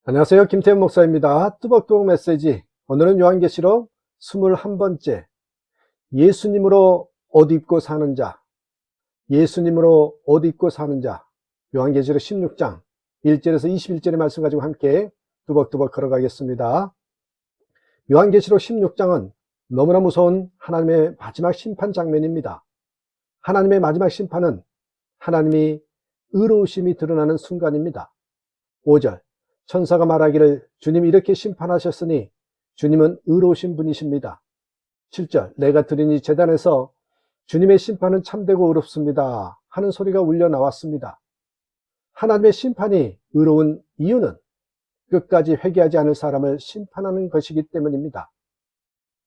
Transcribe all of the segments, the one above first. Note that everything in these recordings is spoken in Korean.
안녕하세요. 김태현 목사입니다. 뚜벅뚜벅 메시지. 오늘은 요한계시록 21번째. 예수님으로 옷 입고 사는 자. 예수님으로 옷 입고 사는 자. 요한계시록 16장 1절에서 21절의 말씀 가지고 함께 뚜벅뚜벅 걸어가겠습니다. 요한계시록 16장은 너무나 무서운 하나님의 마지막 심판 장면입니다. 하나님의 마지막 심판은 하나님이 의로우심이 드러나는 순간입니다. 5절. 천사가 말하기를 주님이 이렇게 심판하셨으니 주님은 의로우신 분이십니다. 7절. 내가 들으니 제단에서 주님의 심판은 참되고 의롭습니다 하는 소리가 울려 나왔습니다. 하나님의 심판이 의로운 이유는 끝까지 회개하지 않을 사람을 심판하는 것이기 때문입니다.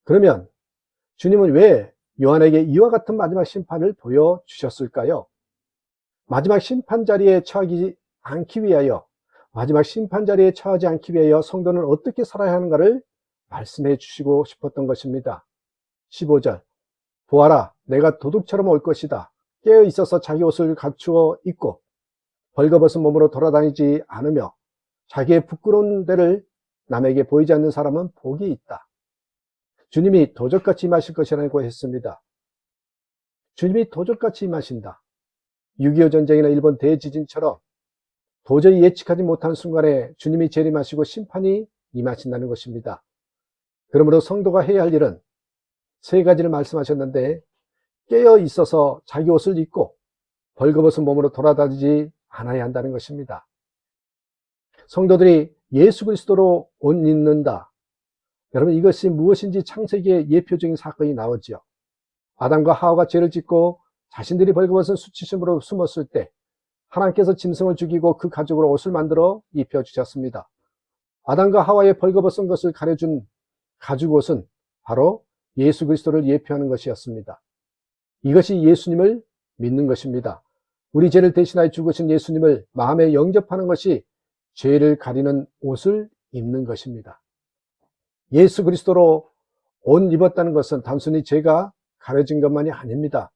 그러면 주님은 왜 요한에게 이와 같은 마지막 심판을 보여주셨을까요? 마지막 심판 자리에 처하지 않기 위하여, 마지막 심판 자리에 처하지 않기 위하여 성도는 어떻게 살아야 하는가를 말씀해 주시고 싶었던 것입니다. 15절. 보아라, 내가 도둑처럼 올 것이다. 깨어 있어서 자기 옷을 갖추어 입고 벌거벗은 몸으로 돌아다니지 않으며 자기의 부끄러운 데를 남에게 보이지 않는 사람은 복이 있다. 주님이 도적같이 임하실 것이라고 했습니다. 주님이 도적같이 임하신다. 6.25 전쟁이나 일본 대지진처럼 도저히 예측하지 못한 순간에 주님이 재림하시고 심판이 임하신다는 것입니다. 그러므로 성도가 해야 할 일은 세 가지를 말씀하셨는데, 깨어 있어서 자기 옷을 입고 벌거벗은 몸으로 돌아다니지 않아야 한다는 것입니다. 성도들이 예수 그리스도로 옷 입는다. 여러분, 이것이 무엇인지 창세기에 예표적인 사건이 나오죠. 아담과 하와가 죄를 짓고 자신들이 벌거벗은 수치심으로 숨었을 때 하나님께서 짐승을 죽이고 그 가죽으로 옷을 만들어 입혀주셨습니다. 아담과 하와의 벌거벗은 것을 가려준 가죽옷은 바로 예수 그리스도를 예표하는 것이었습니다. 이것이 예수님을 믿는 것입니다. 우리 죄를 대신하여 죽으신 예수님을 마음에 영접하는 것이 죄를 가리는 옷을 입는 것입니다. 예수 그리스도로 옷 입었다는 것은 단순히 죄가 가려진 것만이 아닙니다.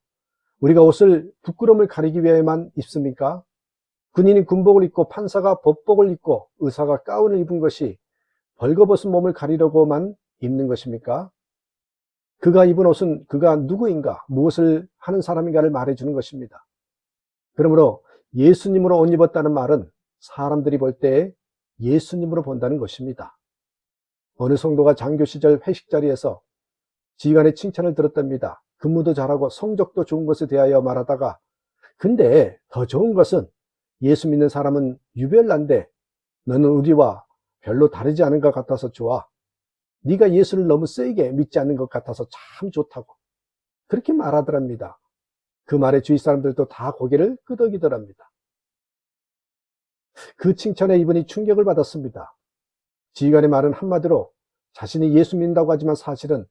우리가 옷을 부끄러움을 가리기 위해만 입습니까? 군인이 군복을 입고 판사가 법복을 입고 의사가 가운을 입은 것이 벌거벗은 몸을 가리려고만 입는 것입니까? 그가 입은 옷은 그가 누구인가, 무엇을 하는 사람인가를 말해주는 것입니다. 그러므로 예수님으로 옷 입었다는 말은 사람들이 볼 때 예수님으로 본다는 것입니다. 어느 성도가 장교 시절 회식 자리에서 지휘관의 칭찬을 들었답니다. 근무도 잘하고 성적도 좋은 것에 대하여 말하다가, 근데 더 좋은 것은 예수 믿는 사람은 유별난데 너는 우리와 별로 다르지 않은 것 같아서 좋아. 네가 예수를 너무 세게 믿지 않는 것 같아서 참 좋다고 그렇게 말하더랍니다. 그 말에 주위 사람들도 다 고개를 끄덕이더랍니다. 그 칭찬에 이분이 충격을 받았습니다. 지휘관의 말은 한마디로 자신이 예수 믿는다고 하지만 사실은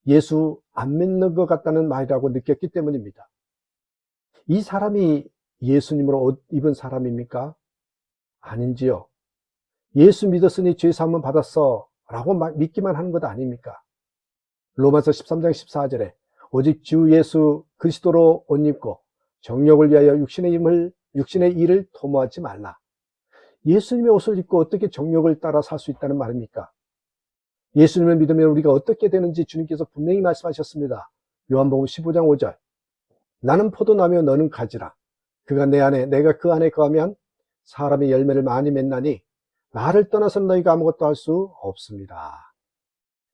예수 안 믿는 것 같다는 말이라고 느꼈기 때문입니다. 이 사람이 예수님으로 옷 입은 사람입니까? 아닌지요. 예수 믿었으니 죄 사함은 받았어 라고 믿기만 하는 것 아닙니까? 로마서 13장 14절에 오직 주 예수 그리스도로 옷 입고 정욕을 위하여 육신의 일을 도모하지 말라. 예수님의 옷을 입고 어떻게 정욕을 따라 살 수 있다는 말입니까? 예수님을 믿으면 우리가 어떻게 되는지 주님께서 분명히 말씀하셨습니다. 요한복음 15장 5절. 나는 포도나무요 너는 가지라. 그가 내 안에 내가 그 안에 거하면 사람이 열매를 많이 맺나니 나를 떠나서는 너희가 아무것도 할 수 없습니다.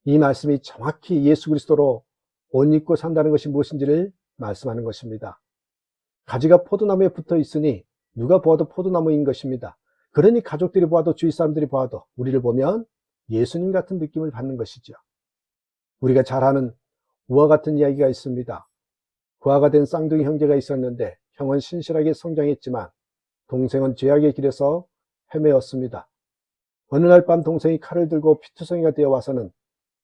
이 말씀이 정확히 예수 그리스도로 옷 입고 산다는 것이 무엇인지를 말씀하는 것입니다. 가지가 포도나무에 붙어 있으니 누가 보아도 포도나무인 것입니다. 그러니 가족들이 보아도 주위 사람들이 보아도 우리를 보면 예수님 같은 느낌을 받는 것이죠. 우리가 잘 아는 우화 같은 이야기가 있습니다. 부하가 된 쌍둥이 형제가 있었는데 형은 신실하게 성장했지만 동생은 죄악의 길에서 헤매었습니다. 어느 날 밤 동생이 칼을 들고 피투성이가 되어 와서는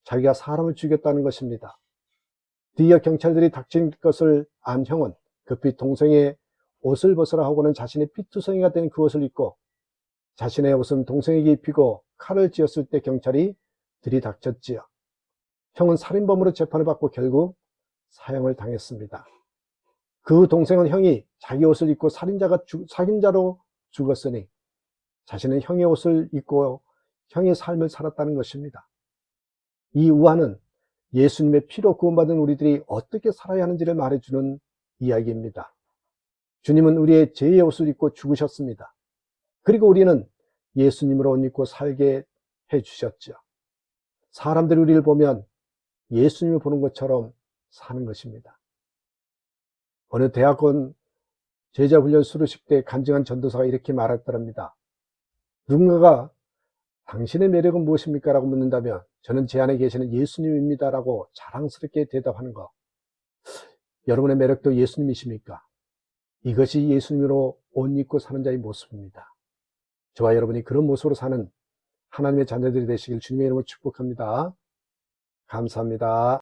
자기가 사람을 죽였다는 것입니다. 뒤이어 경찰들이 닥친 것을 안 형은 급히 동생의 옷을 벗으라 하고는 자신이 피투성이가 된 그 옷을 입고 자신의 옷은 동생에게 입히고 칼을 쥐었을 때 경찰이 들이닥쳤지요. 형은 살인범으로 재판을 받고 결국 사형을 당했습니다. 그 동생은 형이 자기 옷을 입고 살인자로 죽었으니 자신은 형의 옷을 입고 형의 삶을 살았다는 것입니다. 이 우화는 예수님의 피로 구원받은 우리들이 어떻게 살아야 하는지를 말해주는 이야기입니다. 주님은 우리의 죄의 옷을 입고 죽으셨습니다. 그리고 우리는 예수님으로 옷 입고 살게 해주셨죠. 사람들이 우리를 보면 예수님을 보는 것처럼 사는 것입니다. 어느 대학원 제자훈련 수료식 때 간증한 전도사가 이렇게 말했더랍니다. 누군가가 당신의 매력은 무엇입니까? 라고 묻는다면 저는 제 안에 계시는 예수님입니다 라고 자랑스럽게 대답하는 것. 여러분의 매력도 예수님이십니까? 이것이 예수님으로 옷 입고 사는 자의 모습입니다. 저와 여러분이 그런 모습으로 사는 하나님의 자녀들이 되시길 주님의 이름으로 축복합니다. 감사합니다.